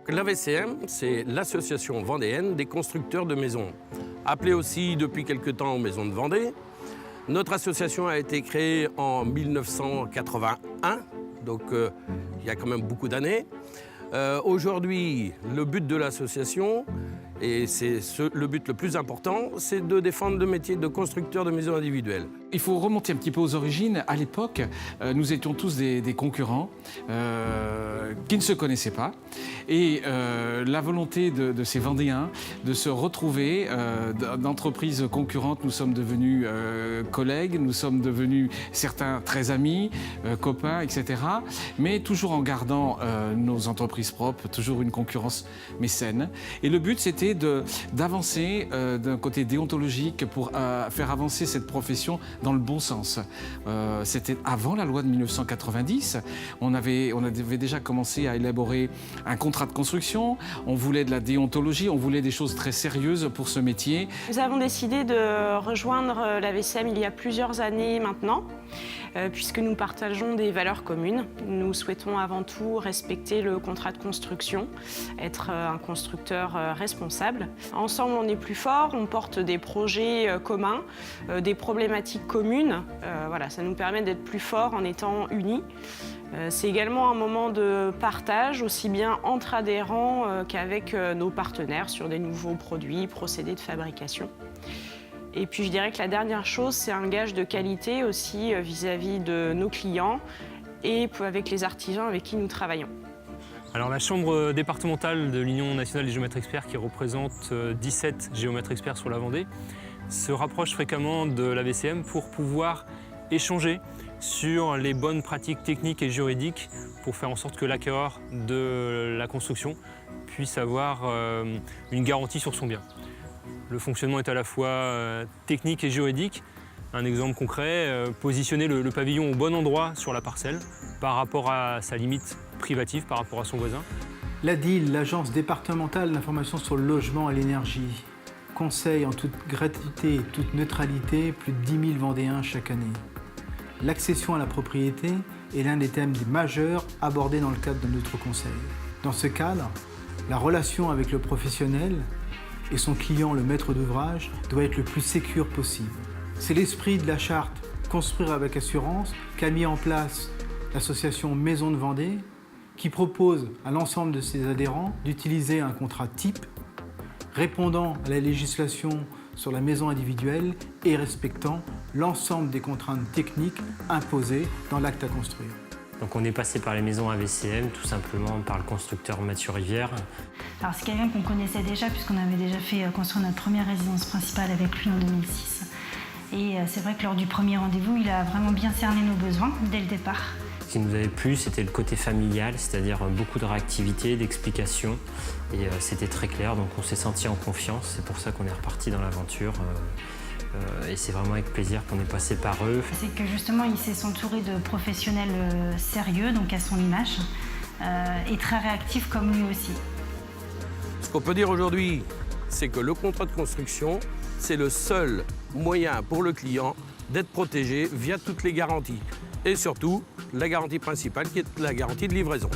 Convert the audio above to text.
L'AVCM, c'est l'Association vendéenne des constructeurs de maisons, appelée aussi depuis quelque temps Maisons de Vendée. Notre association a été créée en 1981, donc il y a quand même beaucoup d'années. Aujourd'hui, le but de l'association, et c'est le but le plus important, c'est de défendre le métier de constructeur de maisons individuelles. Il faut remonter un petit peu aux origines. À l'époque, nous étions tous des concurrents qui ne se connaissaient pas. Et la volonté de ces Vendéens de se retrouver d'entreprises concurrentes, nous sommes devenus collègues, nous sommes devenus certains très amis, copains, etc. Mais toujours en gardant nos entreprises propres, toujours une concurrence mais saine. Et le but, c'était d'avancer d'un côté déontologique pour faire avancer cette profession dans le bon sens. C'était avant la loi de 1990. On avait déjà commencé à élaborer un contrat de construction. On voulait de la déontologie, on voulait des choses très sérieuses pour ce métier. Nous avons décidé de rejoindre l'AVCM il y a plusieurs années maintenant, puisque nous partageons des valeurs communes. Nous souhaitons avant tout respecter le contrat de construction, être un constructeur responsable. Ensemble, on est plus fort, on porte des projets communs, des problématiques communes. Voilà, ça nous permet d'être plus forts en étant unis. C'est également un moment de partage, aussi bien entre adhérents qu'avec nos partenaires sur des nouveaux produits, procédés de fabrication. Et puis je dirais que la dernière chose, c'est un gage de qualité aussi vis-à-vis de nos clients et avec les artisans avec qui nous travaillons. Alors la Chambre départementale de l'Union nationale des géomètres experts, qui représente 17 géomètres experts sur la Vendée, se rapproche fréquemment de l'AVCM pour pouvoir échanger sur les bonnes pratiques techniques et juridiques pour faire en sorte que l'acquéreur de la construction puisse avoir une garantie sur son bien. Le fonctionnement est à la fois technique et juridique. Un exemple concret, positionner le pavillon au bon endroit sur la parcelle par rapport à sa limite privative, par rapport à son voisin. L'ADIL, l'Agence départementale d'information sur le logement et l'énergie, conseille en toute gratuité et toute neutralité plus de 10 000 Vendéens chaque année. L'accession à la propriété est l'un des thèmes majeurs abordés dans le cadre de notre conseil. Dans ce cadre, la relation avec le professionnel et son client, le maître d'ouvrage, doit être le plus sécure possible. C'est l'esprit de la charte Construire avec assurance qu'a mis en place l'association Maisons de Vendée, qui propose à l'ensemble de ses adhérents d'utiliser un contrat type répondant à la législation sur la maison individuelle et respectant l'ensemble des contraintes techniques imposées dans l'acte à construire. Donc on est passé par les maisons AVCM, tout simplement par le constructeur Mathieu Rivière. Alors c'est quelqu'un qu'on connaissait déjà puisqu'on avait déjà fait construire notre première résidence principale avec lui en 2006. Et c'est vrai que lors du premier rendez-vous, il a vraiment bien cerné nos besoins dès le départ. Ce qui nous avait plu, c'était le côté familial, c'est-à-dire beaucoup de réactivité, d'explications. Et c'était très clair, donc on s'est senti en confiance. C'est pour ça qu'on est reparti dans l'aventure. Et c'est vraiment avec plaisir qu'on est passé par eux. C'est que justement, il s'est entouré de professionnels sérieux, donc à son image, et très réactifs comme lui aussi. Ce qu'on peut dire aujourd'hui, c'est que le contrat de construction, c'est le seul moyen pour le client d'être protégé via toutes les garanties. Et surtout, la garantie principale qui est la garantie de livraison.